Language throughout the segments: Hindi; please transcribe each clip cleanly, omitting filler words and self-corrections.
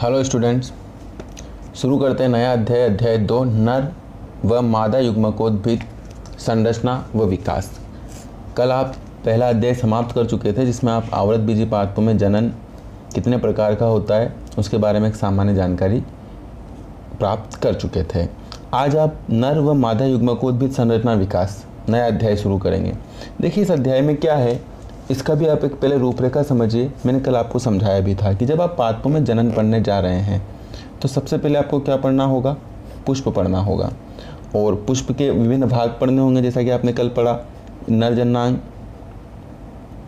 हेलो स्टूडेंट्स, शुरू करते हैं नया अध्याय 2 नर व मादा युग्मकोद्भिद संरचना व विकास। कल आप पहला अध्याय समाप्त कर चुके थे जिसमें आप आवृतबीजी पादपों में जनन कितने प्रकार का होता है उसके बारे में एक सामान्य जानकारी प्राप्त कर चुके थे। आज आप नर व मादा युग्मकोद्भिद संरचना विकास नया अध्याय शुरू करेंगे। देखिए इस अध्याय में क्या है इसका भी आप एक पहले रूपरेखा समझिए। मैंने कल आपको समझाया भी था कि जब आप पादपों में जनन पढ़ने जा रहे हैं तो सबसे पहले आपको क्या पढ़ना होगा, पुष्प पढ़ना होगा और पुष्प के विभिन्न भाग पढ़ने होंगे। जैसा कि आपने कल पढ़ा नर जननांग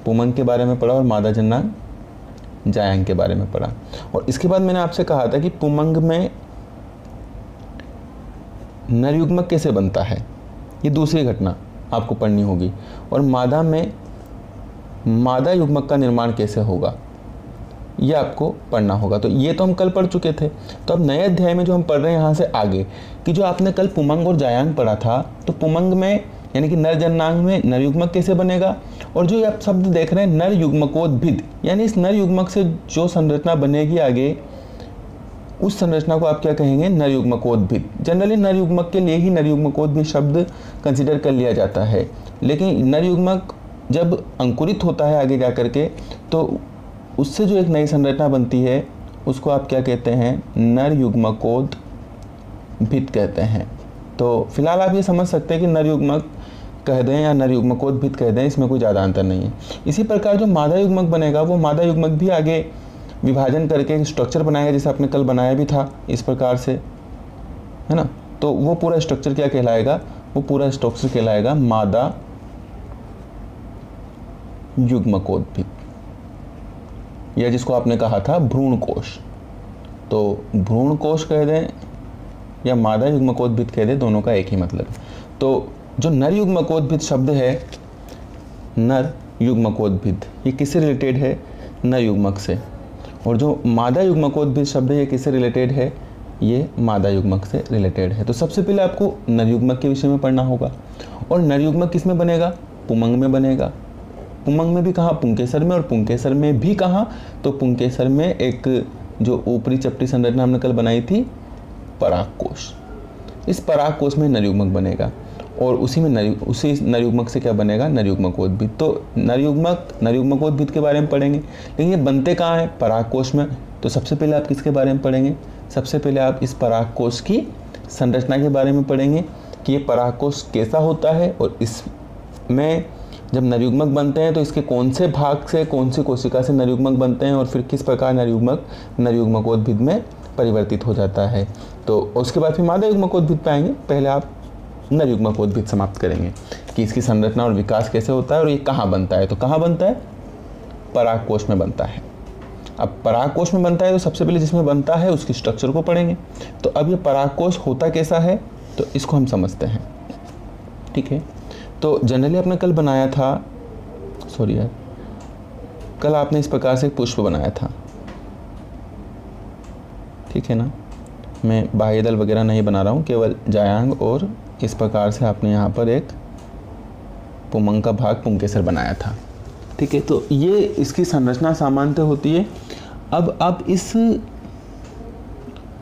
पुमंग के बारे में पढ़ा और मादा जननांग जायांग के बारे में पढ़ा। और इसके बाद मैंने आपसे कहा था कि पुमंग में नर युग्मक कैसे बनता है, ये दूसरी घटना आपको पढ़नी होगी। और मादा में मादा युग्मक का निर्माण कैसे होगा ये आपको पढ़ना होगा। तो ये तो हम कल पढ़ चुके थे। तो अब नए अध्याय में जो हम पढ़ रहे हैं यहाँ से आगे कि जो आपने कल पुमंग और जायांग पढ़ा था, तो पुमंग में यानी कि नर जननांग में नर युग्मक कैसे बनेगा, और जो आप शब्द देख रहे हैं नर युग्मकोद्भिद यानी इस नर युग्मक से जो संरचना बनेगी आगे उस संरचना को आप क्या कहेंगे, नर युग्मकोद्भिद। जनरली नर युग्मक के लिए ही नर युग्मकोद्भिद शब्द कंसिडर कर लिया जाता है, लेकिन नर युग्मक जब अंकुरित होता है आगे जा कर के तो उससे जो एक नई संरचना बनती है उसको आप क्या कहते हैं, नर युग्मकोद्भिद कहते हैं। तो फिलहाल आप ये समझ सकते हैं कि नर युग्मक कह दें या नर युग्मकोद्भिद कह दें, इसमें कोई ज़्यादा अंतर नहीं है। इसी प्रकार जो मादा युग्मक बनेगा वो मादा युग्मक भी आगे विभाजन करके स्ट्रक्चर बनाएगा, जैसे आपने कल बनाया भी था इस प्रकार से, है ना। तो वो पूरा स्ट्रक्चर क्या कहलाएगा, वो पूरा स्ट्रक्चर कहलाएगा मादा युग्मकोद्भिद, या जिसको आपने कहा था भ्रूण कोश। तो भ्रूण कोश कह दें या मादा युग्मकोद्भिद कह दें, दोनों का एक ही मतलब। तो जो नर युग्मकोद्भिद शब्द है, नर युग्मकोद्भिद, ये किससे रिलेटेड है, नर युग्मक से। और जो मादा युग्मकोद्भिद शब्द है ये किससे रिलेटेड है, ये मादा युग्मक से रिलेटेड है। तो सबसे पहले आपको नर युग्मक के विषय में पढ़ना होगा। और नर युग्मक किस में बनेगा, पुमंग में बनेगा। पुमंग में भी कहाँ, पुंकेसर में। और पुंकेसर में भी कहाँ, तो पुंकेसर में एक जो ऊपरी चपटी संरचना हमने कल बनाई थी परागकोश, इस परागकोश में नर युग्मक बनेगा। और उसी नर युग्मक से क्या बनेगा, नर युग्मकोद्भिद। तो नर युग्मकोद्भिद के बारे में पढ़ेंगे, लेकिन ये बनते कहाँ हैं, परागकोश में। तो सबसे पहले आप किसके बारे में पढ़ेंगे, सबसे पहले आप इस परागकोश की संरचना के बारे में पढ़ेंगे कि ये परागकोश कैसा होता है और इसमें जब नर युग्मक बनते हैं तो इसके कौन से भाग से, कौन सी कोशिका से नर युग्मक बनते हैं और फिर किस प्रकार नर युग्मकोद्भिद में परिवर्तित हो जाता है। तो उसके बाद फिर मादा युग्मकोद्भिद पे आएंगे। पहले आप नर युग्मकोद्भिद समाप्त करेंगे कि इसकी संरचना और विकास कैसे होता है और ये कहाँ बनता है। तो कहाँ बनता है, परागकोश में बनता है। अब परागकोश में बनता है तो सबसे पहले जिसमें बनता है उसकी स्ट्रक्चर को पढ़ेंगे। तो अब ये परागकोश होता कैसा है तो इसको हम समझते हैं, ठीक है। तो जनरली आपने कल बनाया था, सॉरी यार, कल आपने इस प्रकार से एक पुष्प बनाया था, ठीक है ना। मैं बाह्यदल वगैरह नहीं बना रहा हूँ, केवल जायांग और इस प्रकार से आपने यहाँ पर एक पुमंग का भाग पुंकेसर बनाया था, ठीक है। तो ये इसकी संरचना सामान्यतः होती है। अब आप इस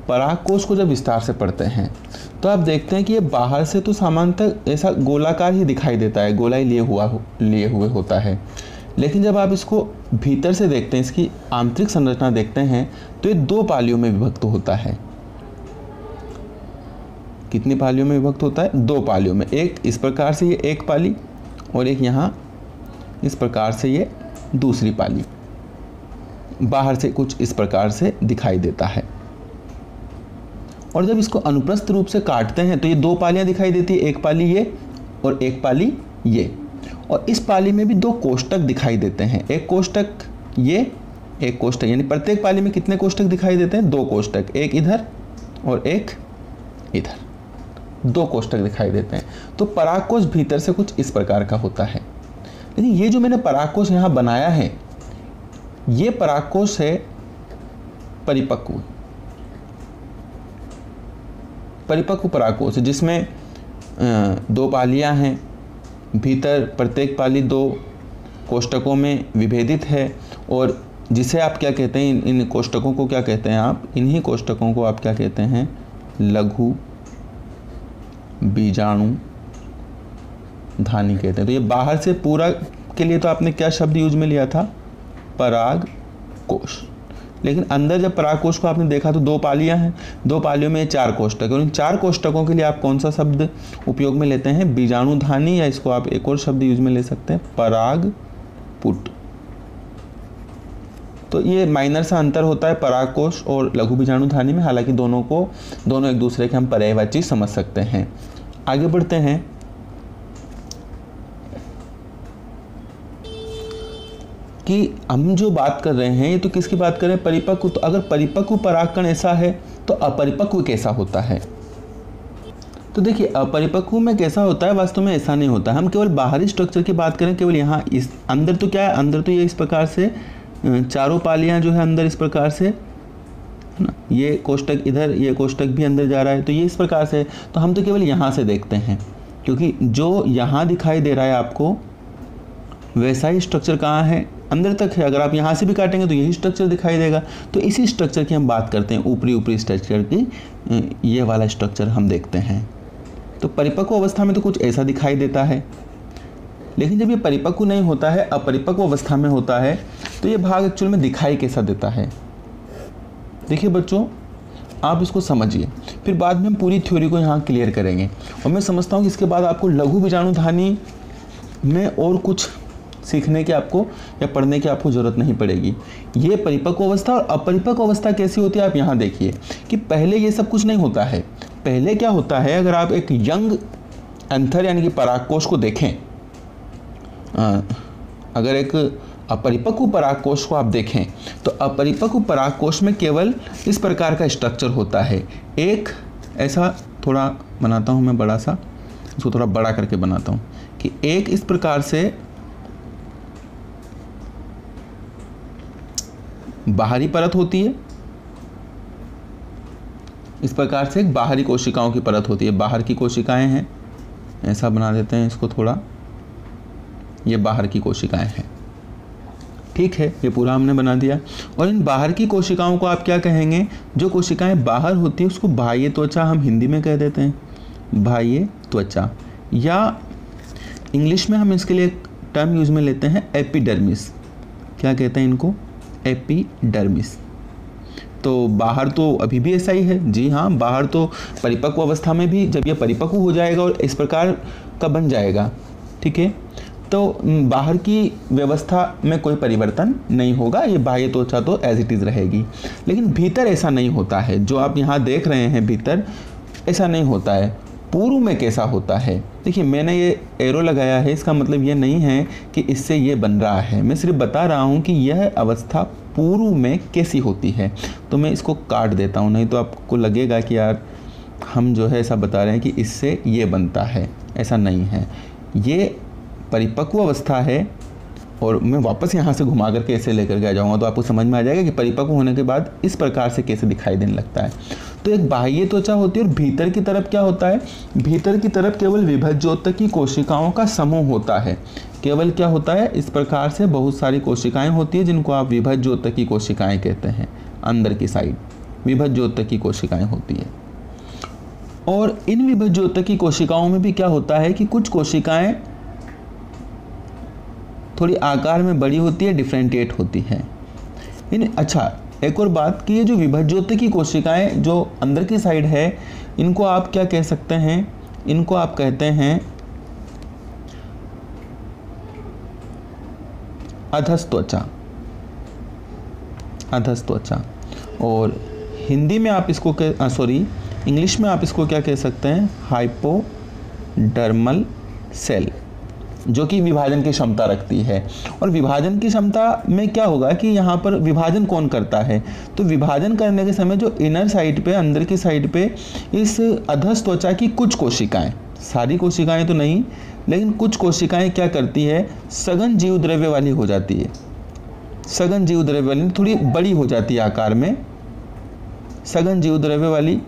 परागकोश को जब विस्तार से पढ़ते हैं तो आप देखते हैं कि ये बाहर से तो सामान्यतः ऐसा गोलाकार ही दिखाई देता है, गोला ही लिए हुए होता है। लेकिन जब आप इसको भीतर से देखते हैं, इसकी आंतरिक संरचना देखते हैं, तो ये 2 पालियों में विभक्त होता है। कितनी पालियों में विभक्त होता है, 2 पालियों में। एक इस प्रकार से ये एक पाली और एक यहाँ इस प्रकार से ये दूसरी पाली। बाहर से कुछ इस प्रकार से दिखाई देता है। और जब इसको अनुप्रस्थ रूप से काटते हैं तो ये 2 पालियां दिखाई देती है, एक पाली ये और एक पाली ये। और इस पाली में भी 2 कोष्टक दिखाई देते हैं, एक कोष्टक ये, एक कोष्टक, यानी प्रत्येक पाली में कितने कोष्टक दिखाई देते हैं, 2 कोष्टक, एक इधर और एक इधर, 2 कोष्टक दिखाई देते हैं। तो परागकोश भीतर से कुछ इस प्रकार का होता है। लेकिन ये जो मैंने परागकोश यहाँ बनाया है, ये परागकोश है परिपक्व परागकोश, जिसमें 2 पालियां हैं। भीतर प्रत्येक पाली 2 कोष्टकों में विभेदित है और जिसे आप क्या कहते हैं, इन कोष्ठकों को क्या कहते हैं आप, इन्हीं कोष्ठकों को आप क्या कहते हैं, लघु बीजाणु धानी कहते हैं। तो ये बाहर से पूरा के लिए तो आपने क्या शब्द यूज में लिया था, पराग कोश। लेकिन अंदर जब पराग कोश को आपने देखा तो 2 पालियां हैं, 2 पालियों में 4 कोष्ठक है, और इन 4 कोष्ठकों के लिए आप कौन सा शब्द उपयोग में लेते हैं, बीजाणुधानी, या इसको आप एक और शब्द यूज में ले सकते हैं, पराग पुट। तो ये माइनर सा अंतर होता है पराग कोश और लघु बीजाणुधानी में, हालांकि दोनों एक दूसरे के हम पर्यायवाची समझ सकते हैं। आगे बढ़ते हैं। कि हम जो बात कर रहे हैं ये तो किसकी बात कर रहे हैं, परिपक्व। तो अगर परिपक्व परागकण ऐसा है तो अपरिपक्व कैसा होता है। तो देखिए अपरिपक्व में कैसा होता है, वास्तव में ऐसा नहीं होता। हम केवल बाहरी स्ट्रक्चर की बात करें, केवल यहाँ इस अंदर तो क्या है, अंदर तो ये इस प्रकार से चारों पालियां जो है अंदर इस प्रकार से ना, ये कोष्ठक इधर, ये कोष्ठक भी अंदर जा रहा है, तो ये इस प्रकार से। तो हम तो केवल यहाँ से देखते हैं, क्योंकि जो यहाँ दिखाई दे रहा है आपको वैसा ही स्ट्रक्चर कहाँ है, अंदर तक है। अगर आप यहाँ से भी काटेंगे तो यही स्ट्रक्चर दिखाई देगा। तो इसी स्ट्रक्चर की हम बात करते हैं, ऊपरी स्ट्रक्चर की, ये वाला स्ट्रक्चर हम देखते हैं। तो परिपक्व अवस्था में तो कुछ ऐसा दिखाई देता है, लेकिन जब ये परिपक्व नहीं होता है, अपरिपक्व अवस्था में होता है, तो ये भाग एक्चुअल में दिखाई कैसा देता है। देखिए बच्चों, आप इसको समझिए, फिर बाद में हम पूरी थ्योरी को यहाँ क्लियर करेंगे। और मैं समझता हूँ कि इसके बाद आपको लघु बीजाणुधानी में और कुछ सीखने की आपको या पढ़ने की आपको ज़रूरत नहीं पड़ेगी। ये परिपक्व अवस्था और अपरिपक्व अवस्था कैसी होती है, आप यहाँ देखिए कि पहले ये सब कुछ नहीं होता है। पहले क्या होता है, अगर आप एक यंग एंथर यानी कि परागकोश को देखें, अगर एक अपरिपक्व परागकोश को आप देखें, तो अपरिपक्व परागकोश में केवल इस प्रकार का स्ट्रक्चर होता है। एक ऐसा थोड़ा बनाता हूँ मैं, बड़ा सा, इसको थोड़ा बड़ा करके बनाता हूँ कि एक इस प्रकार से बाहरी परत होती है, इस प्रकार से एक बाहरी कोशिकाओं की परत होती है। बाहर की कोशिकाएं हैं, ऐसा बना देते हैं इसको थोड़ा, ये बाहर की कोशिकाएं हैं, ठीक है, ये पूरा हमने बना दिया। और इन बाहर की कोशिकाओं को आप क्या कहेंगे, जो कोशिकाएं बाहर होती है उसको बाह्य त्वचा हम हिंदी में कह देते हैं, बाह्य त्वचा, या इंग्लिश में हम इसके लिए एक टर्म यूज में लेते हैं एपिडर्मिस। क्या कहते हैं इनको, एपिडर्मिस। तो बाहर तो अभी भी ऐसा ही है, जी हाँ, बाहर तो परिपक्व अवस्था में भी जब ये परिपक्व हो जाएगा और इस प्रकार का बन जाएगा, ठीक है, तो बाहर की व्यवस्था में कोई परिवर्तन नहीं होगा, ये बाह्य त्वचा तो एज इट इज़ रहेगी। लेकिन भीतर ऐसा नहीं होता है, जो आप यहाँ देख रहे हैं भीतर ऐसा नहीं होता है। पूर्व में कैसा होता है, देखिए मैंने ये एरो लगाया है, इसका मतलब ये नहीं है कि इससे ये बन रहा है, मैं सिर्फ बता रहा हूँ कि यह अवस्था पूर्व में कैसी होती है। तो मैं इसको काट देता हूँ, नहीं तो आपको लगेगा कि यार हम जो है ऐसा बता रहे हैं कि इससे ये बनता है, ऐसा नहीं है। ये परिपक्व अवस्था है, और मैं वापस यहाँ से घुमा करके ऐसे लेकर के आ जाऊँगा तो आपको समझ में आ जाएगा कि परिपक्व होने के बाद इस प्रकार से कैसे दिखाई देने लगता है। तो एक बाह्य त्वचा होती है, और भीतर की तरफ क्या होता है, भीतर की तरफ केवल विभज्योतकी कोशिकाओं का समूह होता है। केवल क्या होता है, इस प्रकार से बहुत सारी कोशिकाएं होती है जिनको आप विभज्योतकी कोशिकाएं कहते हैं। अंदर की साइड विभज्योतकी कोशिकाएं होती है, और इन विभज्योतकी कोशिकाओं में भी क्या होता है कि कुछ कोशिकाएं थोड़ी आकार में बड़ी होती है, डिफ्रेंटिएट होती है। अच्छा, एक और बात कि ये जो विभज्योतकी कोशिकाएं जो अंदर की साइड है, इनको आप क्या कह सकते हैं, इनको आप कहते हैं अधस्त्वचा, अधस्त्वचा। और हिंदी में आप इसको इंग्लिश में आप इसको क्या कह सकते हैं, हाइपोडर्मल सेल, जो कि विभाजन की क्षमता रखती है। और विभाजन की क्षमता में क्या होगा कि यहाँ पर विभाजन कौन करता है, तो विभाजन करने के समय जो इनर साइड पे, अंदर की साइड पे, इस अधस त्वचा की कुछ कोशिकाएं, सारी कोशिकाएं तो नहीं, लेकिन कुछ कोशिकाएं क्या करती है, सघन जीव द्रव्य वाली हो जाती है। सघन जीव द्रव्य वाली थोड़ी बड़ी हो जाती है आकार में, सघन जीव द्रव्य वाली,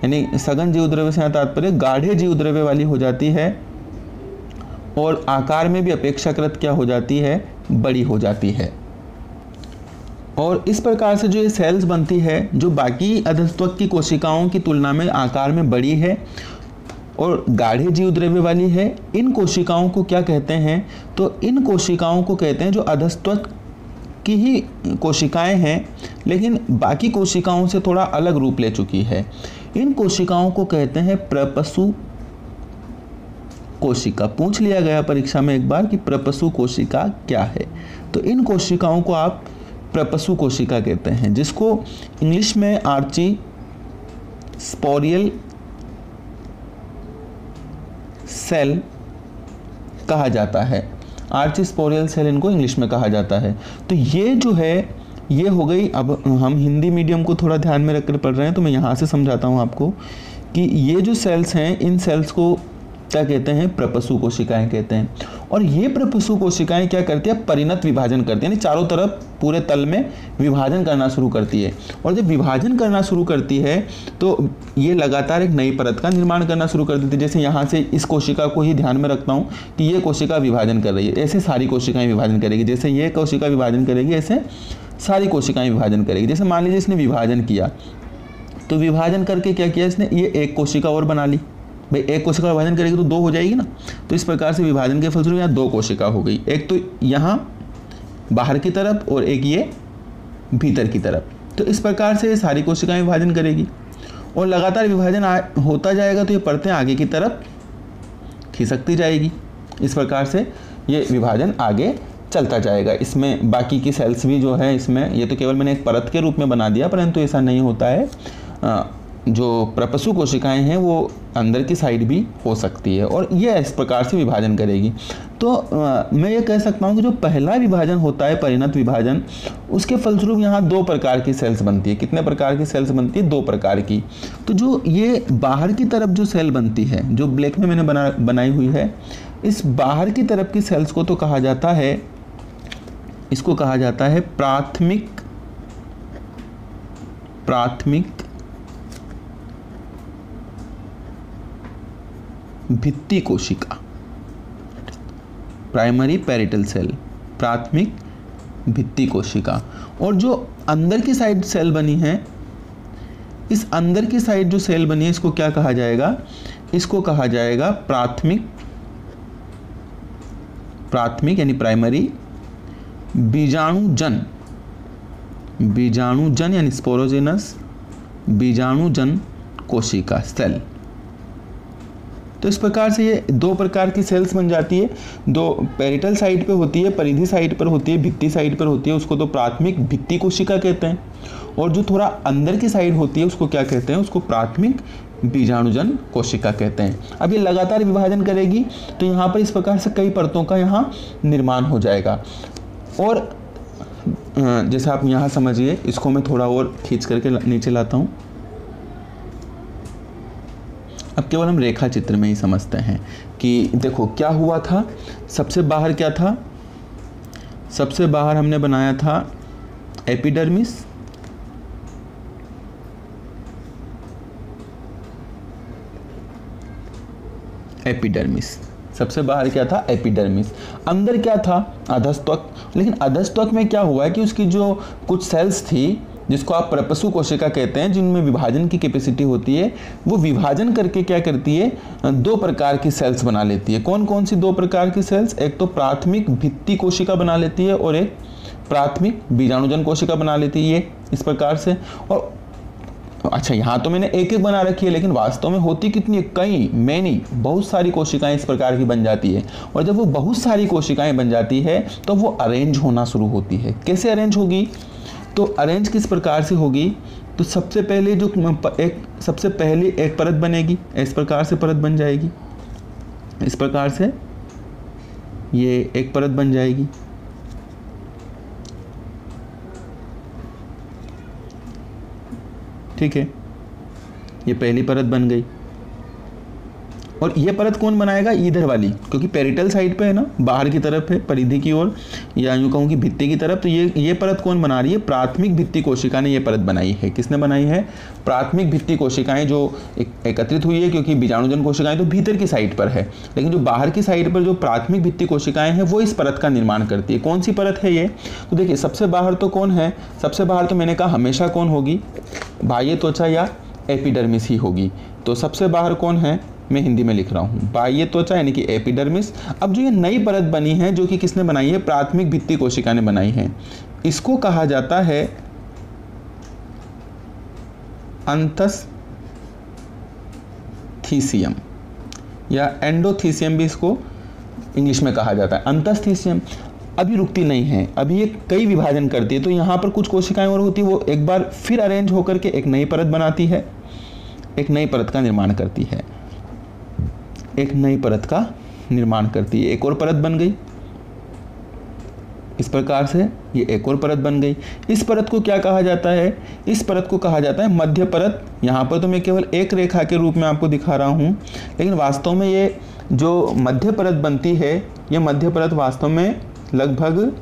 यानी सघन जीव द्रव्य से तात्पर्य गाढ़े जीव द्रव्य वाली हो जाती है, और आकार में भी अपेक्षाकृत क्या हो जाती है, बड़ी हो जाती है। और इस प्रकार से जो ये सेल्स बनती है जो बाकी अधस्त्वक की कोशिकाओं की तुलना में आकार में बड़ी है और गाढ़े जीव द्रव्य वाली है, इन कोशिकाओं को क्या कहते हैं? तो इन कोशिकाओं को कहते हैं जो अधस्त्वक की ही कोशिकाएं हैं लेकिन बाकी कोशिकाओं से थोड़ा अलग रूप ले चुकी है। इन कोशिकाओं को कहते हैं प्रपसु कोशिका। पूछ लिया गया परीक्षा में एक बार कि प्रपसु कोशिका क्या है, तो इन कोशिकाओं को आप प्रपसु कोशिका कहते हैं, जिसको इंग्लिश में आर्ची स्पोरियल सेल कहा जाता है। आर्ची स्पोरियल सेल इनको इंग्लिश में कहा जाता है। तो ये जो है ये हो गई। अब हम हिंदी मीडियम को थोड़ा ध्यान में रखकर पढ़ रहे हैं तो मैं यहाँ से समझाता हूँ आपको कि ये जो सेल्स हैं इन सेल्स को क्या कहते हैं? प्रपसु कोशिकाएं कहते हैं। और ये प्रपसु कोशिकाएं क्या करती है? परिणत विभाजन करती है, यानी चारों तरफ पूरे तल में विभाजन करना शुरू करती है। और जब विभाजन करना शुरू करती है तो ये लगातार एक नई परत का निर्माण करना शुरू कर देती है। जैसे यहाँ से इस कोशिका को ही ध्यान में रखता हूँ कि ये कोशिका विभाजन कर रही है, ऐसे सारी कोशिकाएं विभाजन करेगी। जैसे ये कोशिका विभाजन करेगी ऐसे सारी कोशिकाएं विभाजन करेगी। जैसे मान लीजिए इसने विभाजन किया तो विभाजन करके क्या किया इसने? ये एक कोशिका और बना ली। भाई एक कोशिका विभाजन करेगी तो 2 हो जाएगी ना। तो इस प्रकार से विभाजन के फलस्वरूप यहाँ 2 कोशिका हो गई, एक तो यहाँ बाहर की तरफ और एक ये भीतर की तरफ। तो इस प्रकार से ये सारी कोशिकाएं विभाजन करेगी और लगातार विभाजन होता जाएगा तो ये परतें आगे की तरफ खिसकती जाएगी। इस प्रकार से ये विभाजन आगे चलता जाएगा। इसमें बाकी की सेल्स भी जो है इसमें, ये तो केवल मैंने एक परत के रूप में बना दिया, परंतु ऐसा नहीं होता है। जो प्रपसु कोशिकाएं हैं वो अंदर की साइड भी हो सकती है और ये इस प्रकार से विभाजन करेगी। तो मैं ये कह सकता हूँ कि जो पहला विभाजन होता है परिणत विभाजन, उसके फलस्वरूप यहाँ 2 प्रकार की सेल्स बनती है। कितने प्रकार की सेल्स बनती है? 2 प्रकार की। तो जो ये बाहर की तरफ जो सेल बनती है, जो ब्लैक में मैंने बनाई हुई है, इस बाहर की तरफ की सेल्स को तो कहा जाता है, इसको कहा जाता है प्राथमिक भित्ति कोशिका, प्राइमरी पैरिटल सेल, प्राथमिक भित्ति कोशिका। और जो अंदर की साइड सेल बनी है, इस अंदर की साइड जो सेल बनी है इसको क्या कहा जाएगा? इसको कहा जाएगा प्राथमिक यानी प्राइमरी बीजाणुजन यानी स्पोरोजेनस बीजाणुजन कोशिका सेल। तो इस प्रकार से ये 2 प्रकार की सेल्स बन जाती है। 2 पेरिटल साइड पे होती है, परिधि साइड पर होती है, भित्ति साइड पर होती है, उसको तो प्राथमिक भित्ति कोशिका कहते हैं। और जो थोड़ा अंदर की साइड होती है उसको क्या कहते हैं? उसको प्राथमिक बीजाणुजन कोशिका कहते हैं। अब ये लगातार विभाजन करेगी तो यहाँ पर इस प्रकार से कई परतों का यहाँ निर्माण हो जाएगा। और जैसे आप यहाँ समझिए, इसको मैं थोड़ा और खींच करके नीचे लाता हूँ। अब केवल हम रेखा चित्र में ही समझते हैं कि देखो क्या हुआ था। सबसे बाहर क्या था? सबसे बाहर हमने बनाया था एपिडर्मिस, सबसे बाहर क्या था? एपिडर्मिस। अंदर क्या था? अधस्त्वक। लेकिन अधस्त्वक में क्या हुआ है कि उसकी जो कुछ सेल्स थी जिसको आप प्रपसु कोशिका कहते हैं, जिनमें विभाजन की कैपेसिटी होती है, वो विभाजन करके क्या करती है? 2 प्रकार की सेल्स बना लेती है। कौन कौन सी 2 प्रकार की सेल्स? एक तो प्राथमिक भित्ति कोशिका बना लेती है और एक प्राथमिक बीजाणुजन कोशिका बना लेती है, ये इस प्रकार से। और अच्छा, यहाँ तो मैंने एक एक बना रखी है, लेकिन वास्तव में होती कितनी? मैनी बहुत सारी कोशिकाएं इस प्रकार की बन जाती है। और जब वो बहुत सारी कोशिकाएं बन जाती है तो वो अरेंज होना शुरू होती है। कैसे अरेंज होगी? तो अरेंज किस प्रकार से होगी? तो सबसे पहले सबसे पहले एक परत बनेगी, इस प्रकार से परत बन जाएगी, इस प्रकार से ये एक परत बन जाएगी। ठीक है, ये पहली परत बन गई। और ये परत कौन बनाएगा, इधर वाली, क्योंकि पेरिटल साइड पे है ना, बाहर की तरफ है, परिधि की ओर, या यूँ कहूँ कि भित्ति की तरफ। तो ये परत कौन बना रही है, प्राथमिक भित्ति कोशिका ने ये परत बनाई है। किसने बनाई है, प्राथमिक भित्ति कोशिकाएं जो एकत्रित हुई है, क्योंकि बीजाणुजन कोशिकाएं तो भीतर की साइड पर है, लेकिन जो बाहर की साइड पर जो प्राथमिक भित्ति कोशिकाएं हैं वो इस परत का निर्माण करती है। कौन सी परत है ये, तो देखिए सबसे बाहर तो कौन है, सबसे बाहर तो मैंने कहा हमेशा कौन होगी, बाह्य त्वचा या एपिडर्मिस ही होगी। तो सबसे बाहर कौन है, मैं हिंदी में लिख रहा हूँ, बाह्य त्वचा यानी कि एपिडर्मिस। अब जो ये नई परत बनी है जो कि किसने बनाई है, प्राथमिक भित्ति कोशिका ने बनाई है, इसको कहा जाता है अंतस्थीसियम या एंडोथीसियम भी इसको इंग्लिश में कहा जाता है। अंतस्थीसियम अभी रुकती नहीं है, अभी ये कई विभाजन करती है। तो यहाँ पर कुछ कोशिकाएं और होती है, वो एक बार फिर अरेंज होकर के एक नई परत बनाती है, एक नई परत का निर्माण करती है, एक नई परत का निर्माण करती है। एक और परत बन गई, इस प्रकार से ये एक और परत बन गई। इस परत को क्या कहा जाता है, इस परत को कहा जाता है मध्य परत। यहाँ पर तो मैं केवल एक रेखा के रूप में आपको दिखा रहा हूँ, लेकिन वास्तव में ये जो मध्य परत बनती है, ये मध्य परत वास्तव में लगभग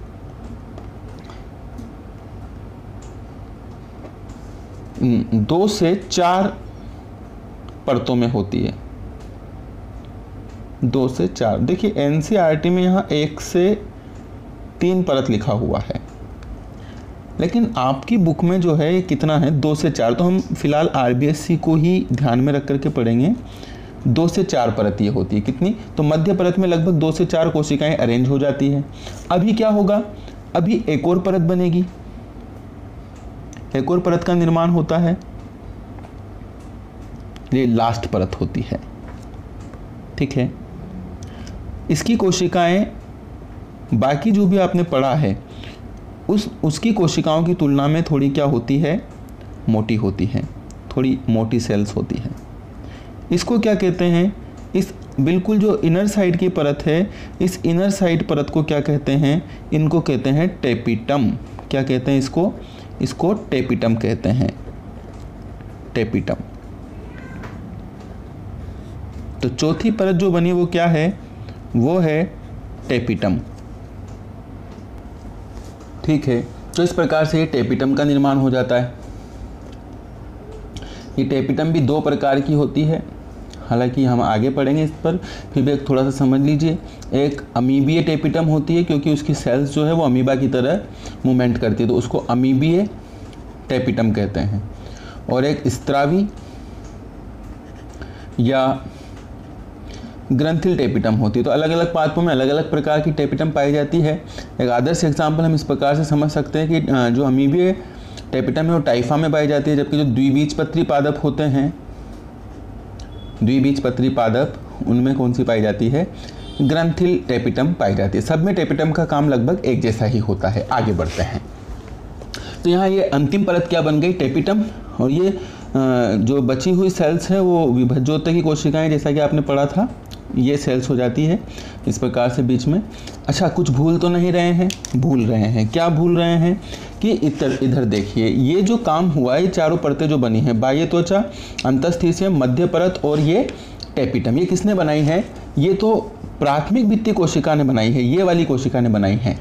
2 से 4 परतों में होती है, 2 से 4। देखिए एनसीईआरटी में यहाँ 1 से 3 परत लिखा हुआ है, लेकिन आपकी बुक में जो है ये कितना है, 2 से 4। तो हम फिलहाल आरबीएससी को ही ध्यान में रख करके पढ़ेंगे। 2 से 4 परत ये होती है, कितनी, तो मध्य परत में लगभग 2 से 4 कोशिकाएं अरेंज हो जाती है। अभी क्या होगा, अभी एक और परत बनेगी, एक और परत का निर्माण होता है, ये लास्ट परत होती है, ठीक है। इसकी कोशिकाएं बाकी जो भी आपने पढ़ा है उसकी कोशिकाओं की तुलना में थोड़ी क्या होती है, मोटी होती है, थोड़ी मोटी सेल्स होती है। इसको क्या कहते हैं, इस बिल्कुल जो इनर साइड की परत है, इस इनर साइड परत को क्या कहते हैं, इनको कहते हैं टेपिटम। क्या कहते हैं इसको, इसको टेपिटम कहते हैं, टेपिटम। तो चौथी परत जो बनी वो क्या है, वो है टेपिटम, ठीक है। तो इस प्रकार से ये टेपिटम का निर्माण हो जाता है। ये टेपिटम भी 2 प्रकार की होती है, हालांकि हम आगे पढ़ेंगे इस पर, फिर भी थोड़ा सा समझ लीजिए। एक अमीबीय टेपिटम होती है, क्योंकि उसकी सेल्स जो है वो अमीबा की तरह मूवमेंट करती है, तो उसको अमीबीय टेपिटम कहते हैं। और एक स्त्रावी या ग्रंथिल टेपिटम होती है। तो अलग अलग पादपों में अलग अलग प्रकार की टेपिटम पाई जाती है। एक आदर्श एग्जाम्पल हम इस प्रकार से समझ सकते हैं कि जो अमीबीय टेपिटम है वो टाइफा में पाई जाती है, जबकि जो द्विबीजपत्री पादप होते हैं, द्विबीजपत्री पादप, उनमें कौन सी पाई जाती है, ग्रंथिल टेपिटम पाई जाती है। सब में टेपिटम का काम लगभग एक जैसा ही होता है। आगे बढ़ते हैं। तो यहाँ ये अंतिम परत क्या बन गई, टेपिटम। और ये जो बची हुई सेल्स है वो विभज्योत की कोशिकाएं, जैसा कि आपने पढ़ा था, ये सेल्स हो जाती है इस प्रकार से बीच में। अच्छा, कुछ भूल तो नहीं रहे हैं, भूल रहे हैं, क्या भूल रहे हैं कि इधर देखिए, ये जो काम हुआ, ये चारों परतें जो बनी हैं, बाह्य त्वचा, अंतस्थीसियम, मध्य परत और ये टेपिटम, ये किसने बनाई है, ये तो प्राथमिक भित्ति कोशिका ने बनाई है, ये वाली कोशिका ने बनाई है,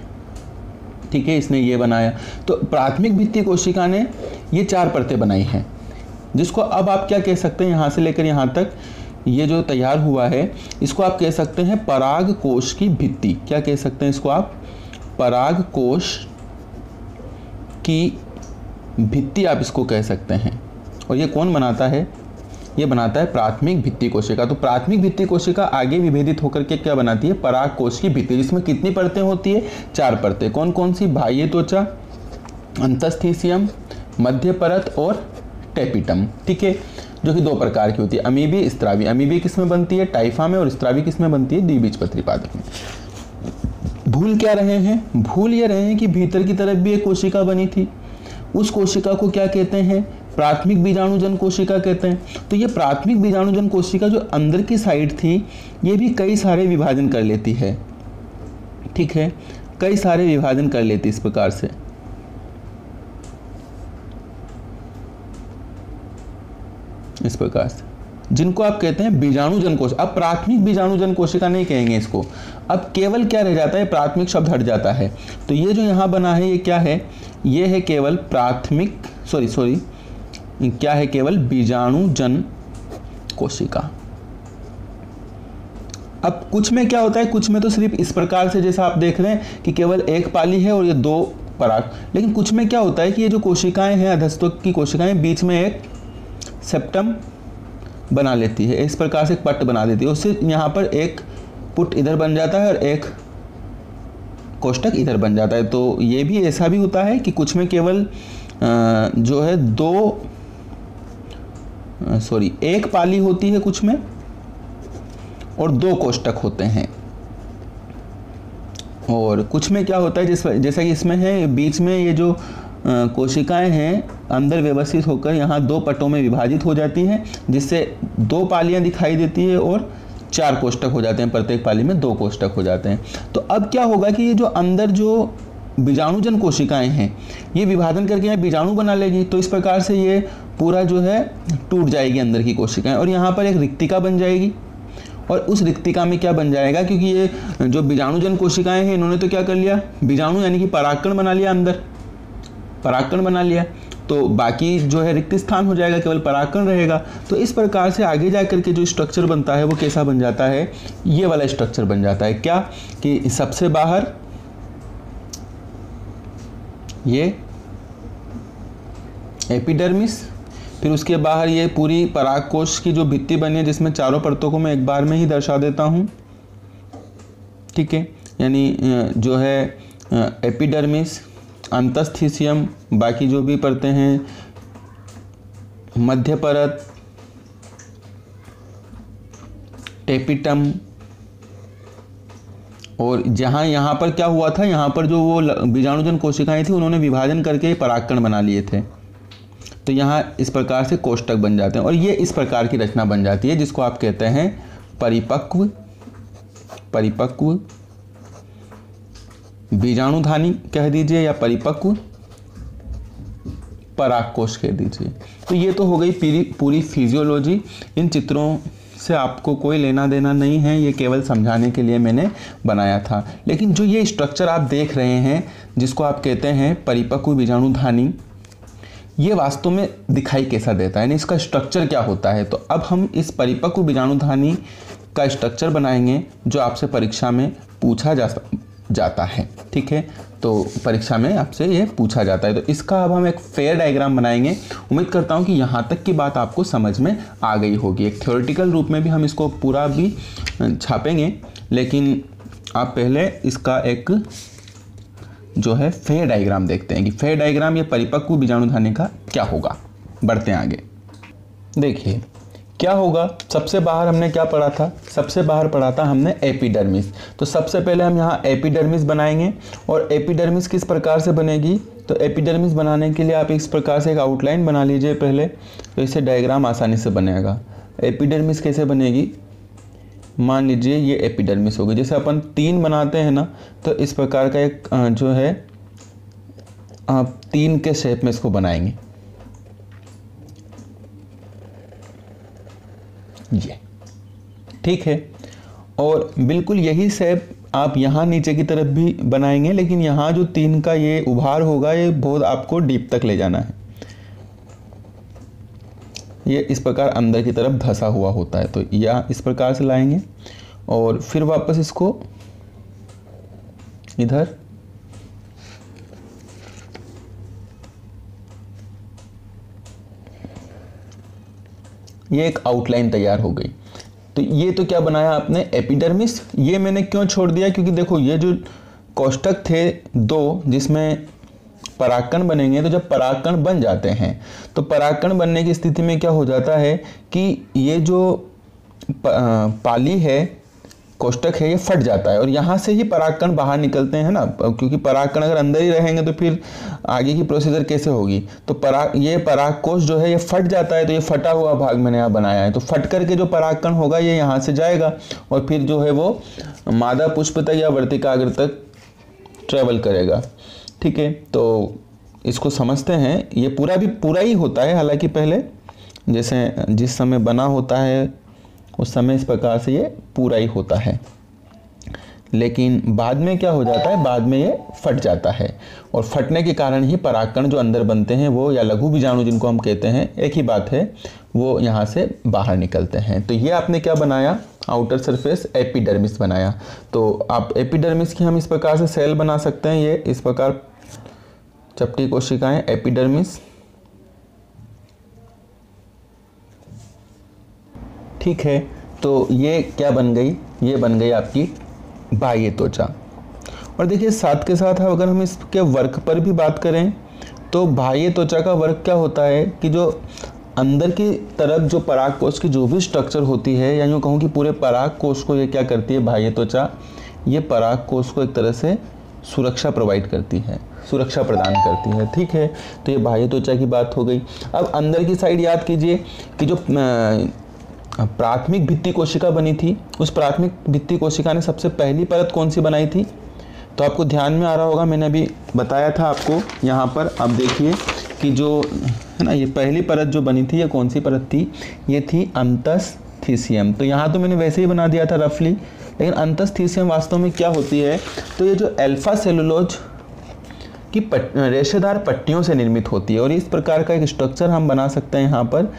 ठीक है, इसने ये बनाया। तो प्राथमिक भित्ति कोशिका ने ये 4 परतें बनाई हैं, जिसको अब आप क्या कह सकते हैं, यहाँ से लेकर यहाँ तक ये जो तैयार हुआ है, इसको आप कह सकते हैं पराग कोश की भित्ति। क्या कह सकते हैं इसको आप, पराग कोश की भित्ति आप इसको कह सकते हैं। और ये कौन बनाता है, ये बनाता है प्राथमिक भित्ति कोशिका। तो प्राथमिक भित्ति कोशिका आगे विभेदित होकर के क्या बनाती है, पराग कोश की भित्ति, जिसमें कितनी परतें होती है, 4 परतें। कौन कौन सी, बाह्य त्वचा, अंतस्थीसियम, मध्य परत और टेपिटम, ठीक है, जो कि 2 प्रकार की होती है, अमीबी, स्त्रावी। अमीबी किस में बनती है, टाइफा में, और स्त्रावी किस में बनती है, द्विबीजपत्री पादप में। भूल क्या रहे हैं, भूल ये रहे हैं कि भीतर की तरफ भी एक कोशिका बनी थी, उस कोशिका को क्या कहते हैं, प्राथमिक बीजाणुजन कोशिका कहते हैं। तो ये प्राथमिक बीजाणुजन कोशिका जो अंदर की साइड थी, ये भी कई सारे विभाजन कर लेती है, ठीक है, कई सारे विभाजन कर लेती इस प्रकार से। इस प्रकार से जिनको आप कहते हैं बीजाणुजन कोश। अब प्राथमिक बीजाणुजन कोशिका नहीं कहेंगे इसको, अब केवल क्या रह जाता है, प्राथमिक शब्द हट जाता है। तो ये जो यहाँ बना है ये क्या है, ये है केवल प्राथमिक क्या है, केवल बीजाणुजन कोशिका। अब कुछ में क्या होता है, कुछ में तो सिर्फ इस प्रकार से जैसा आप देख रहे हैं कि केवल एक पाली है और ये दो पराग, लेकिन कुछ में क्या होता है कि ये जो कोशिकाएं हैं अधस्तक की कोशिकाएं बीच में एक सेप्टम बना लेती है, इस प्रकार से एक पट्ट बना देती है, उससे यहाँ पर एक पुट इधर बन जाता है और एक कोष्ठक इधर बन जाता है। तो ये भी ऐसा भी होता है कि कुछ में केवल जो है एक पाली होती है कुछ में और दो कोष्ठक होते हैं, और कुछ में क्या होता है जैसा कि इसमें है, बीच में ये जो कोशिकाएं हैं अंदर व्यवस्थित होकर यहाँ दो पट्टों में विभाजित हो जाती हैं, जिससे दो पालियां दिखाई देती है और चार कोष्ठक हो जाते हैं, प्रत्येक पाली में दो कोष्ठक हो जाते हैं। तो अब क्या होगा कि ये जो अंदर जो बीजाणुजन कोशिकाएं हैं ये विभाजन करके यहाँ बीजाणु बना लेगी, तो इस प्रकार से ये पूरा जो है टूट जाएगी अंदर की कोशिकाएं, और यहाँ पर एक रिक्तिका बन जाएगी। और उस रिक्तिका में क्या बन जाएगा, क्योंकि ये जो बीजाणुजन कोशिकाएं हैं इन्होंने तो क्या कर लिया, बीजाणु यानी कि परागकण बना लिया, अंदर परागकण बना लिया, तो बाकी जो है रिक्त स्थान हो जाएगा, केवल परागकण रहेगा। तो इस प्रकार से आगे जा करके जो स्ट्रक्चर बनता है वो कैसा बन जाता है, ये वाला स्ट्रक्चर बन जाता है। क्या कि सबसे बाहर ये एपिडर्मिस, फिर उसके बाहर ये पूरी परागकोश की जो भित्ति बनी है जिसमें चारों परतों को मैं एक बार में ही दर्शा देता हूँ, ठीक है। यानी जो है एपिडर्मिस, अंतस्थीसियम, बाकी जो भी परतें हैं, मध्य परत, टेपिटम, और जहाँ यहाँ पर क्या हुआ था, यहाँ पर जो वो बीजाणुजन कोशिकाएं थी उन्होंने विभाजन करके परागकण बना लिए थे, तो यहाँ इस प्रकार से कोष्ठक बन जाते हैं और ये इस प्रकार की रचना बन जाती है जिसको आप कहते हैं परिपक्व बीजाणुधानी कह दीजिए या परिपक्व परागकोश कह दीजिए। तो ये तो हो गई पूरी फिजियोलॉजी। इन चित्रों से आपको कोई लेना देना नहीं है, ये केवल समझाने के लिए मैंने बनाया था। लेकिन जो ये स्ट्रक्चर आप देख रहे हैं जिसको आप कहते हैं परिपक्व बीजाणुधानी, ये वास्तव में दिखाई कैसा देता है, यानी इसका स्ट्रक्चर क्या होता है। तो अब हम इस परिपक्व बीजाणुधानी का स्ट्रक्चर बनाएंगे जो आपसे परीक्षा में पूछा जाता है, ठीक है। तो परीक्षा में आपसे ये पूछा जाता है, तो इसका अब हम एक फेयर डायग्राम बनाएंगे। उम्मीद करता हूँ कि यहाँ तक की बात आपको समझ में आ गई होगी। एक थ्योरेटिकल रूप में भी हम इसको पूरा भी छापेंगे, लेकिन आप पहले इसका एक जो है फेयर डायग्राम देखते हैं कि फेयर डायग्राम ये परिपक्व बीजाणुधानी का क्या होगा। बढ़ते हैं आगे। देखिए क्या होगा, सबसे बाहर हमने क्या पढ़ा था, सबसे बाहर पढ़ा था हमने एपिडर्मिस। तो सबसे पहले हम यहाँ एपिडर्मिस बनाएंगे, और एपिडर्मिस किस प्रकार से बनेगी, तो एपिडर्मिस बनाने के लिए आप इस प्रकार से एक आउटलाइन बना लीजिए पहले, तो इससे डायग्राम आसानी से बनेगा। एपिडर्मिस कैसे बनेगी, मान लीजिए ये एपिडर्मिस होगी, जैसे अपन 3 बनाते हैं ना, तो इस प्रकार का एक जो है आप 3 के शेप में इसको बनाएंगे, ये ठीक है। और बिल्कुल यही शेप आप यहाँ नीचे की तरफ भी बनाएंगे, लेकिन यहाँ जो 3 का ये उभार होगा ये बहुत आपको डीप तक ले जाना है, ये इस प्रकार अंदर की तरफ धंसा हुआ होता है। तो या इस प्रकार से लाएंगे और फिर वापस इसको इधर ये एक आउटलाइन तैयार हो गई। तो ये तो क्या बनाया आपने, एपिडर्मिस। ये मैंने क्यों छोड़ दिया, क्योंकि देखो ये जो कोष्ठक थे 2 जिसमें परागकण बनेंगे, तो जब परागकण बन जाते हैं तो परागकण बनने की स्थिति में क्या हो जाता है कि ये जो पाली है, कोष्ठक है, ये फट जाता है और यहाँ से ही परागकण बाहर निकलते हैं ना, क्योंकि परागकण अगर अंदर ही रहेंगे तो फिर आगे की प्रोसीजर कैसे होगी। तो ये परागकोश जो है ये फट जाता है, तो ये फटा हुआ भाग मैंने यहाँ बनाया है। तो फट करके जो परागकण होगा ये यहाँ से जाएगा और फिर जो है वो मादा पुष्प तक या वर्तिकाग्र तक ट्रेवल करेगा, ठीक है। तो इसको समझते हैं, ये पूरा ही होता है, हालांकि पहले जैसे जिस समय बना होता है उस समय इस प्रकार से ये पूरा ही होता है, लेकिन बाद में क्या हो जाता है, बाद में ये फट जाता है और फटने के कारण ही परागकण जो अंदर बनते हैं वो, या लघु बीजाणु जिनको हम कहते हैं, एक ही बात है, वो यहाँ से बाहर निकलते हैं। तो ये आपने क्या बनाया, आउटर सरफेस एपिडर्मिस बनाया। तो आप एपिडर्मिस की हम इस प्रकार से सेल बना सकते हैं, ये इस प्रकार चपटी कोशिकाएं एपिडर्मिस, ठीक है। तो ये क्या बन गई, ये बन गई आपकी बाह्य त्वचा। और देखिए साथ के साथ अगर हम इसके वर्क पर भी बात करें तो बाह्य त्वचा का वर्क क्या होता है कि जो अंदर की तरफ जो पराग कोश की जो भी स्ट्रक्चर होती है, या यूँ कहूँ कि पूरे पराग कोश को ये क्या करती है, बाह्य त्वचा ये पराग कोश को एक तरह से सुरक्षा प्रोवाइड करती है, सुरक्षा प्रदान करती है, ठीक है। तो ये बाह्य त्वचा की बात हो गई। अब अंदर की साइड याद कीजिए कि जो प्राथमिक भित्ति कोशिका बनी थी, उस प्राथमिक भित्ति कोशिका ने सबसे पहली परत कौन सी बनाई थी, तो आपको ध्यान में आ रहा होगा, मैंने अभी बताया था आपको यहाँ पर। अब देखिए कि जो है ना, ये पहली परत जो बनी थी ये कौन सी परत थी, ये थी अंतस्थीसियम। तो यहाँ तो मैंने वैसे ही बना दिया था रफली, लेकिन अंतस्थीसियम वास्तव में क्या होती है, तो ये जो अल्फा सेलुलोज की रेशेदार पट्टियों से निर्मित होती है। और इस प्रकार का एक स्ट्रक्चर हम बना सकते हैं यहाँ पर,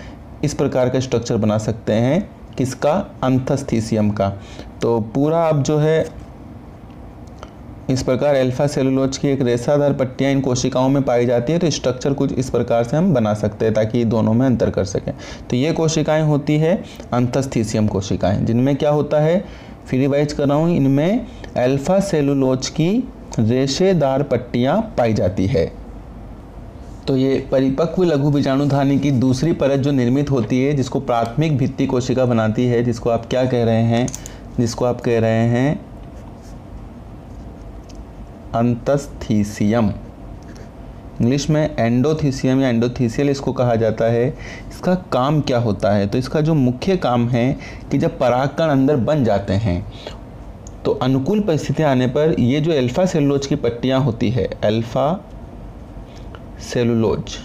इस प्रकार का स्ट्रक्चर बना सकते हैं, किसका, अंतस्थीसियम का। तो पूरा अब जो है इस प्रकार अल्फा सेलुलोज की एक रेशेदार पट्टियाँ इन कोशिकाओं में पाई जाती है। तो स्ट्रक्चर कुछ इस प्रकार से हम बना सकते हैं ताकि दोनों में अंतर कर सकें। तो ये कोशिकाएं होती है अंतस्थीसियम कोशिकाएं, जिनमें क्या होता है, फिर रिवाइज कर रहा हूँ, इनमें अल्फा सेलुलोज की रेशेदार पट्टियाँ पाई जाती है। तो ये परिपक्व लघु बीजाणुधानी की दूसरी परत जो निर्मित होती है, जिसको प्राथमिक भित्ति कोशिका बनाती है, जिसको आप क्या कह रहे हैं, जिसको आप कह रहे हैं अंतस्थीसियम, इंग्लिश में एंडोथीसियम या एंडोथीसियल इसको कहा जाता है। इसका काम क्या होता है, तो इसका जो मुख्य काम है कि जब परागकण अंदर बन जाते हैं तो अनुकूल परिस्थितियां आने पर ये जो अल्फा सेलुलोज की पट्टियां होती है, अल्फा सेलुलोज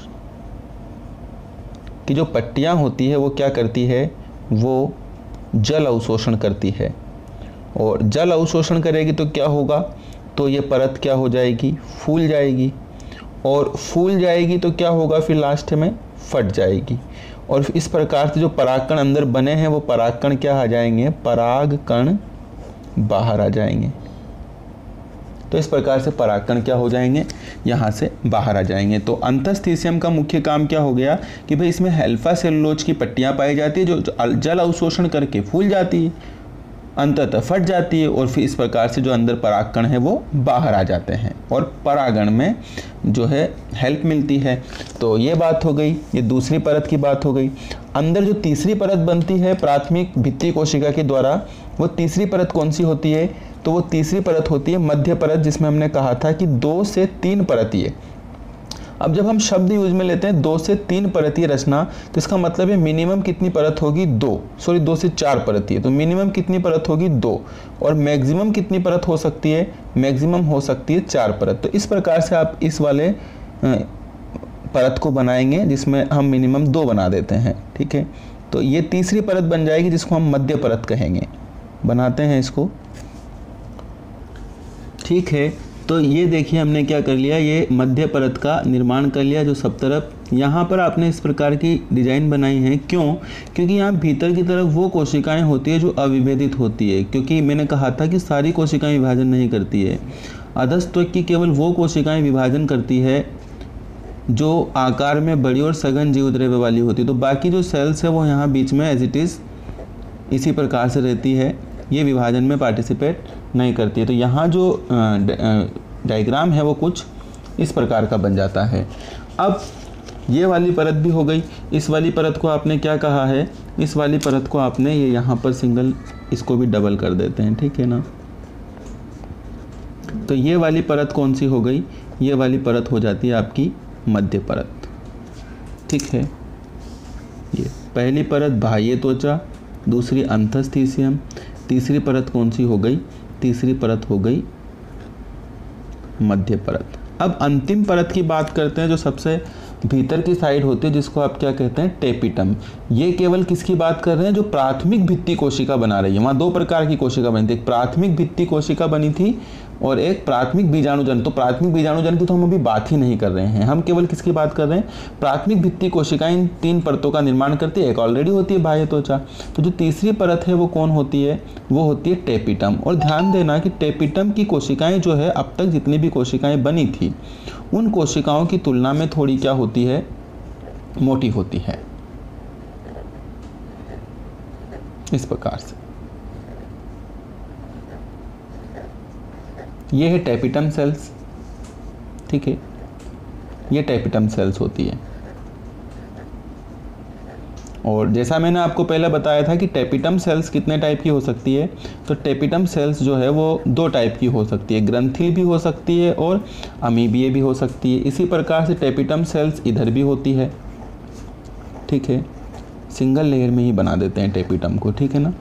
की जो पट्टियां होती है वो क्या करती है, वो जल अवशोषण करती है। और जल अवशोषण करेगी तो क्या होगा, तो ये परत क्या हो जाएगी, फूल जाएगी। और फूल जाएगी तो क्या होगा, फिर लास्ट में फट जाएगी। और इस प्रकार से जो परागकण अंदर बने हैं वो परागकण क्या आ जाएंगे, परागकण बाहर आ जाएंगे। तो इस प्रकार से परागकण क्या हो जाएंगे, यहाँ से बाहर आ जाएंगे। तो अंतस्थीसियम का मुख्य काम क्या हो गया कि भाई इसमें अल्फा सेलुलोज की पट्टियाँ पाई जाती है जो जल अवशोषण करके फूल जाती है, अंततः फट जाती है, और फिर इस प्रकार से जो अंदर परागकण है वो बाहर आ जाते हैं और परागण में जो है हेल्प मिलती है। तो ये बात हो गई, ये दूसरी परत की बात हो गई। अंदर जो तीसरी परत बनती है प्राथमिक भित्ति कोशिका के द्वारा, वो तीसरी परत कौन सी होती है, तो वो तीसरी परत होती है मध्य परत, जिसमें हमने कहा था कि 2 से 3 परतीय। अब जब हम शब्द यूज में लेते हैं 2 से 3 परतीय रचना, तो इसका मतलब है मिनिमम कितनी परत होगी, 2 से 4 परतीय। तो मिनिमम कितनी परत होगी, 2, और मैक्सिमम कितनी परत हो सकती है, मैक्सिमम हो सकती है 4 परत। तो इस प्रकार से आप इस वाले परत को बनाएंगे जिसमें हम मिनिमम 2 बना देते हैं, ठीक है। तो ये तीसरी परत बन जाएगी जिसको हम मध्य परत कहेंगे। बनाते हैं इसको, ठीक है। तो ये देखिए हमने क्या कर लिया, ये मध्य परत का निर्माण कर लिया जो सब तरफ। यहाँ पर आपने इस प्रकार की डिजाइन बनाई है, क्यों, क्योंकि यहाँ भीतर की तरफ वो कोशिकाएं होती है जो अविभेदित होती है, क्योंकि मैंने कहा था कि सारी कोशिकाएं विभाजन नहीं करती है। अधस्त्वक की केवल वो कोशिकाएं विभाजन करती है जो आकार में बड़ी और सघन जीवद्रव्य वाली होती है। तो बाकी जो सेल्स है वो यहाँ बीच में एज इट इज़ इसी प्रकार से रहती है, ये विभाजन में पार्टिसिपेट नहीं करती है। तो यहाँ जो डायग्राम है वो कुछ इस प्रकार का बन जाता है। अब ये वाली परत भी हो गई। इस वाली परत को आपने क्या कहा है, इस वाली परत को आपने ये यहाँ पर सिंगल, इसको भी डबल कर देते हैं, ठीक है ना। तो ये वाली परत कौन सी हो गई, ये वाली परत हो जाती है आपकी मध्य परत, ठीक है। ये पहली परत बाह्य त्वचा, दूसरी अंतस्थीसियम, तीसरी परत कौन सी हो गई, तीसरी परत हो गई मध्य परत। अब अंतिम परत की बात करते हैं जो सबसे भीतर की साइड होती है जिसको आप क्या कहते हैं, टेपिटम। ये केवल किसकी बात कर रहे हैं, जो प्राथमिक भित्ति कोशिका बना रही है। वहाँ दो प्रकार की कोशिका बनी थी, एक प्राथमिक भित्ति कोशिका बनी थी और एक प्राथमिक बीजाणुजन। तो प्राथमिक बीजाणुजन की तो हम अभी बात ही नहीं कर रहे हैं, हम केवल किसकी बात कर रहे हैं, प्राथमिक भित्ति कोशिकाएं इन 3 परतों का निर्माण करती है। एक ऑलरेडी होती है बाह्य त्वचा, तो जो तीसरी परत है वो कौन होती है, वो होती है टेपिटम। और ध्यान देना कि टेपिटम की कोशिकाएं जो है, अब तक जितनी भी कोशिकाएं बनी थी उन कोशिकाओं की तुलना में थोड़ी क्या होती है, मोटी होती है, इस प्रकार से। ये है टेपिटम सेल्स, ठीक है, ये टेपिटम सेल्स होती है। और जैसा मैंने आपको पहले बताया था कि टेपिटम सेल्स कितने टाइप की हो सकती है, तो टेपिटम सेल्स जो है वो 2 टाइप की हो सकती है, ग्रंथिल भी हो सकती है और अमीबीय भी हो सकती है। इसी प्रकार से टेपिटम सेल्स इधर भी होती है, ठीक है, सिंगल लेयर में ही बना देते हैं टेपिटम को, ठीक है ना।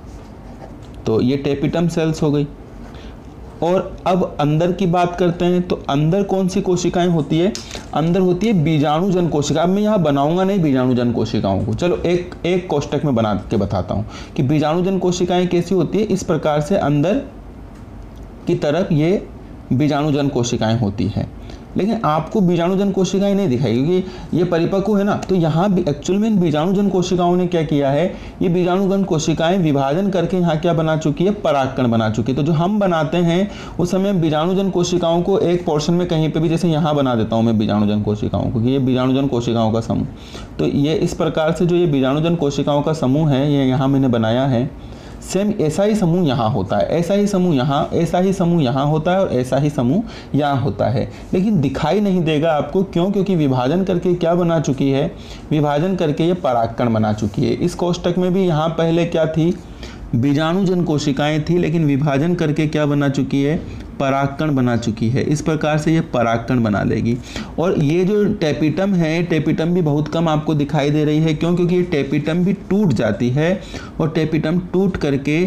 तो ये टेपिटम सेल्स हो गई। और अब अंदर की बात करते हैं, तो अंदर कौन सी कोशिकाएं होती है, अंदर होती है बीजाणुजन कोशिका। अब मैं यहाँ बनाऊंगा नहीं बीजाणुजन कोशिकाओं को, चलो एक कोष्टक में बना के बताता हूँ कि बीजाणुजन कोशिकाएं कैसी होती है। इस प्रकार से अंदर की तरफ ये बीजाणुजन कोशिकाएं होती है, लेकिन आपको बीजाणुजन कोशिकाएं नहीं दिखाई क्योंकि ये परिपक्व है ना। तो यहाँ भी एक्चुअल में इन बीजाणुजन कोशिकाओं ने क्या किया है, ये बीजाणुजन कोशिकाएं विभाजन करके यहाँ क्या बना चुकी है, परागकण बना चुकी है। तो जो हम बनाते हैं उस समय बीजाणुजन कोशिकाओं को एक पोर्शन में कहीं पे भी, जैसे यहाँ बना देता हूँ मैं बीजाणुजन कोशिकाओं को, ये बीजाणुजन कोशिकाओं का समूह। तो ये इस प्रकार से जो ये बीजाणुजन कोशिकाओं का समूह है, ये यहाँ मैंने बनाया है। सेम ऐसा ही समूह यहाँ होता है, ऐसा ही समूह यहाँ, ऐसा ही समूह यहाँ होता है और ऐसा ही समूह यहाँ होता है, लेकिन दिखाई नहीं देगा आपको। क्यों? क्योंकि विभाजन करके क्या बना चुकी है, विभाजन करके ये परागकण बना चुकी है। इस कोष्टक में भी यहाँ पहले क्या थी, बीजाणुजन कोशिकाएं थी, लेकिन विभाजन करके क्या बना चुकी है, परागकण बना चुकी है। इस प्रकार से ये परागकण बना लेगी। और ये जो टेपिटम है, टेपिटम भी बहुत कम आपको दिखाई दे रही है। क्यों? क्योंकि ये टेपिटम भी टूट जाती है और टेपिटम टूट करके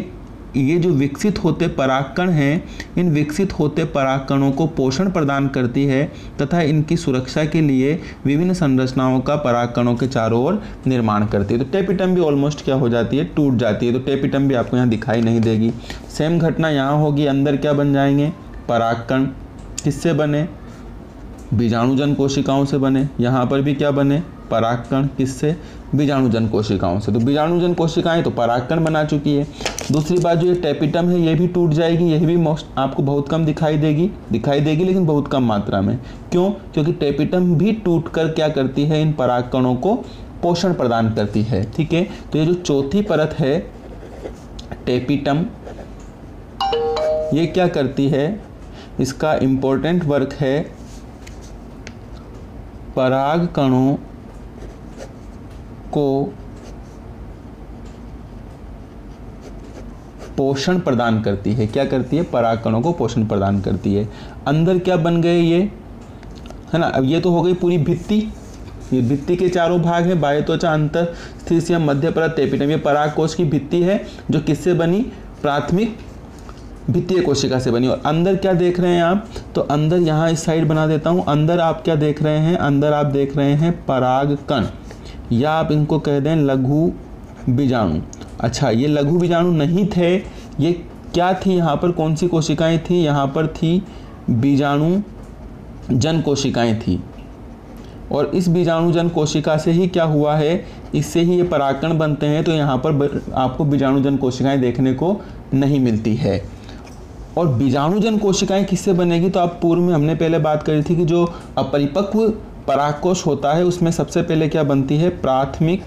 ये जो विकसित होते परागकण हैं, इन विकसित होते परागकणों को पोषण प्रदान करती है तथा इनकी सुरक्षा के लिए विभिन्न संरचनाओं का परागकणों के चारों ओर निर्माण करती है। तो टेपिटम भी ऑलमोस्ट क्या हो जाती है, टूट जाती है। तो टेपिटम भी आपको यहाँ दिखाई नहीं देगी। सेम घटना यहाँ होगी, अंदर क्या बन जाएंगे, परागकण। किससे बने, बीजाणुजन कोशिकाओं से बने। यहाँ पर भी क्या बने, परागकण। किससे, बीजाणुजन कोशिकाओं से। तो बीजाणुजन कोशिकाएं तो परागकण बना चुकी है। दूसरी बात जो ये टेपिटम है, ये भी टूट जाएगी, यह भी आपको बहुत कम दिखाई देगी लेकिन बहुत कम मात्रा में। क्यों? क्योंकि टेपिटम भी टूट कर क्या करती है, इन परागकणों को पोषण प्रदान करती है। ठीक है, तो ये जो चौथी परत है टेपिटम, ये क्या करती है, इसका इंपॉर्टेंट वर्क है परागकणों को पोषण प्रदान करती है। क्या करती है, परागकणों को पोषण प्रदान करती है। अंदर क्या बन गए ये, है ना। अब ये तो हो गई पूरी भित्ति, ये भित्ति के चारों भाग है, बाह्य त्वचा, अंतर स्थितियम, मध्य परत, टेपिटम। ये परागकोश की भित्ति है जो किससे बनी, प्राथमिक भित्तीय कोशिका से बनी। और अंदर क्या देख रहे हैं आप, तो अंदर यहाँ इस साइड बना देता हूँ। अंदर आप क्या देख रहे हैं, अंदर आप देख रहे हैं परागकण, या आप इनको कह दें लघु बीजाणु। अच्छा, ये लघु बीजाणु नहीं थे, ये क्या थी, यहाँ पर कौन सी कोशिकाएं थी, यहाँ पर थी बीजाणु जन कोशिकाएं थी। और इस बीजाणुजन कोशिका से ही क्या हुआ है, इससे ही ये परागकण बनते हैं। तो यहाँ पर आपको बीजाणुजन कोशिकाएं देखने को नहीं मिलती है। और बीजाणुजन कोशिकाएं किससे बनेगी, तो आप पूर्व में हमने पहले बात करी थी कि जो अपरिपक्व परागकोश होता है उसमें सबसे पहले क्या बनती है, प्राथमिक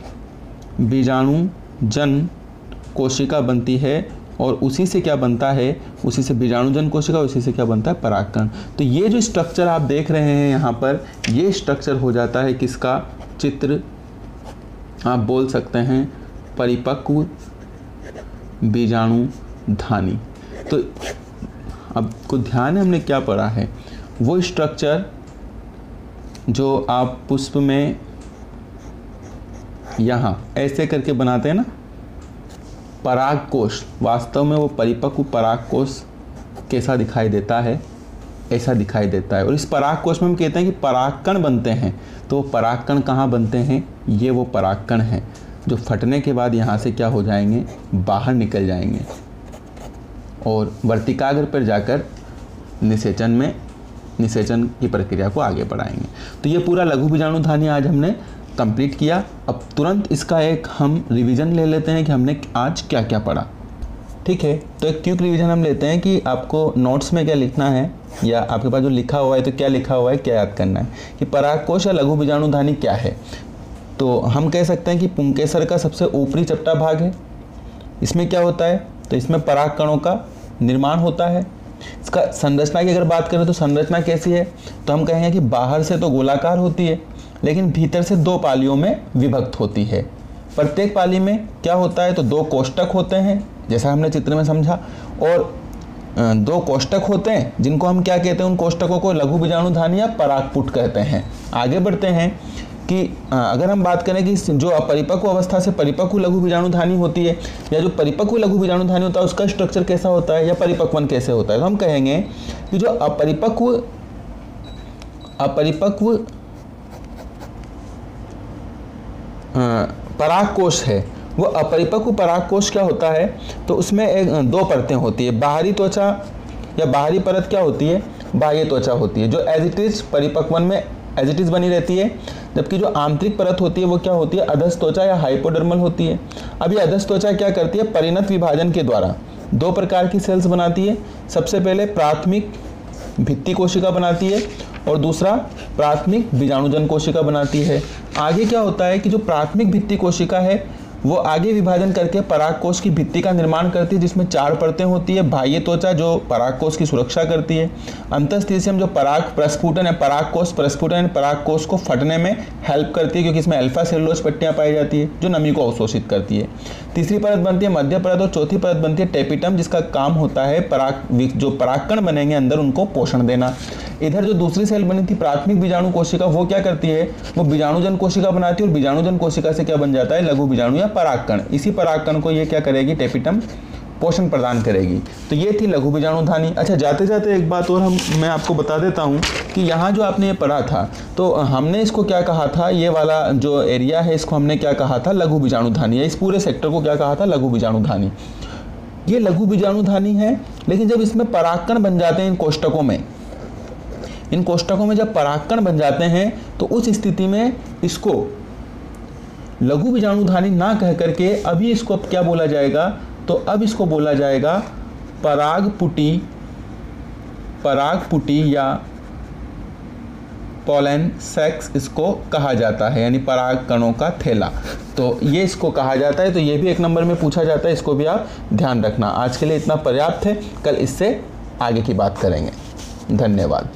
बीजाणुजन कोशिका बनती है। और उसी से क्या बनता है, उसी से बीजाणुजन कोशिका, उसी से क्या बनता है, परागकण। तो ये जो स्ट्रक्चर आप देख रहे हैं यहाँ पर, ये स्ट्रक्चर हो जाता है किसका, चित्र आप बोल सकते हैं परिपक्व बीजाणुधानी। तो अब को ध्यान है हमने क्या पढ़ा है, वो स्ट्रक्चर जो आप पुष्प में यहाँ ऐसे करके बनाते हैं ना, परागकोश, वास्तव में वो परिपक्व परागकोश कैसा दिखाई देता है, ऐसा दिखाई देता है। और इस परागकोश में हम कहते हैं कि परागकण बनते हैं। तो परागकण कहाँ बनते हैं, ये वो परागकण हैं जो फटने के बाद यहाँ से क्या हो जाएंगे, बाहर निकल जाएंगे और वर्तिकाग्र पर जाकर निषेचन की प्रक्रिया को आगे बढ़ाएंगे। तो ये पूरा लघु बीजाणुधानी आज हमने कंप्लीट किया। अब तुरंत इसका एक हम रिवीजन ले लेते हैं कि हमने आज क्या क्या पढ़ा। ठीक है, तो एक क्विक रिवीजन हम लेते हैं कि आपको नोट्स में क्या लिखना है या आपके पास जो लिखा हुआ है तो क्या लिखा हुआ है, क्या याद करना है कि परागकोश या लघु बीजाणुधानी क्या है। तो हम कह सकते हैं कि पुंकेसर का सबसे ऊपरी चपटा भाग है। इसमें क्या होता है, तो इसमें पराग कणों का निर्माण होता है। इसका संरचना की अगर बात करें तो संरचना कैसी है, तो हम कहेंगे कि बाहर से तो गोलाकार होती है लेकिन भीतर से 2 पालियों में विभक्त होती है। प्रत्येक पाली में क्या होता है, तो 2 कोष्ठक होते हैं जैसा हमने चित्र में समझा, और 2 कोष्ठक होते हैं जिनको हम क्या कहते हैं, उन कोष्ठकों को लघु बीजाणुधानी या परागपुट कहते हैं। आगे बढ़ते हैं कि अगर हम बात करें कि जो अपरिपक्व अवस्था से परिपक्व लघु बीजाणुधानी होती है या जो परिपक्व लघु बीजाणुधानी होता है उसका स्ट्रक्चर कैसा होता है या परिपक्वन कैसे होता है, तो हम कहेंगे कि जो अपरिपक्व परागकोश है, वो अपरिपक्व परागकोश क्या होता है, तो उसमें 2 परतें होती है। बाहरी त्वचा या बाहरी परत क्या होती है, बाह्य त्वचा होती है, जो एज इट इज परिपक्वन में एज इट इज बनी रहती है। जबकि जो आंतरिक परत होती है वो क्या होती है, अधस त्वचा या हाइपोडर्मल होती है। अब ये अधस त्वचा क्या करती है, परिणत विभाजन के द्वारा 2 प्रकार की सेल्स बनाती है। सबसे पहले प्राथमिक भित्ति कोशिका बनाती है और दूसरा प्राथमिक बीजाणुजन कोशिका बनाती है। आगे क्या होता है कि जो प्राथमिक भित्ति कोशिका है वो आगे विभाजन करके परागकोश की भित्ति का निर्माण करती है जिसमें 4 परतें होती है। बाह्य त्वचा जो परागकोश की सुरक्षा करती है, अंतःस्थितियम जो पराग प्रस्फुटन है, परागकोश प्रस्फुटन परागकोश को फटने में हेल्प करती है क्योंकि इसमें अल्फा सेलुलोज पट्टियां पाई जाती है जो नमी को अवशोषित करती है। तीसरी परत बनती है मध्य परत और चौथी परत बनती है टेपिटम, जिसका काम होता है जो परागकण बनेंगे अंदर उनको पोषण देना। इधर जो दूसरी सेल बनी थी प्राथमिक बीजाणु कोशिका, वो क्या करती है, वो बीजाणुजन कोशिका बनाती है और बीजाणुजन कोशिका से क्या बन जाता है, लघु बीजाणु या परागकण। इसी परागकण को ये क्या करेगी, टेपिटम पोषण प्रदान करेगी। तो ये थी लघु बीजाणुधानी। अच्छा, जाते जाते एक बात और मैं आपको बता देता हूँ कि यहाँ जो आपने ये पढ़ा था तो हमने इसको क्या कहा था, ये वाला जो एरिया है इसको हमने क्या कहा था, लघु बीजाणुधानी, या इस पूरे सेक्टर को क्या कहा था, लघु बीजाणुधानी। ये लघु बीजाणुधानी है, लेकिन जब इसमें परागकण बन जाते हैं इन कोष्ठकों में जब परागकण बन जाते हैं तो उस स्थिति में इसको लघु बीजाणुधानी ना कह करके अभी इसको अब क्या बोला जाएगा, तो अब इसको बोला जाएगा परागपुटी या पॉलन सेक्स इसको कहा जाता है, यानी पराग कणों का थैला। तो ये इसको कहा जाता है। तो ये भी 1 नंबर में पूछा जाता है, इसको भी आप ध्यान रखना। आज के लिए इतना पर्याप्त है, कल इससे आगे की बात करेंगे। धन्यवाद।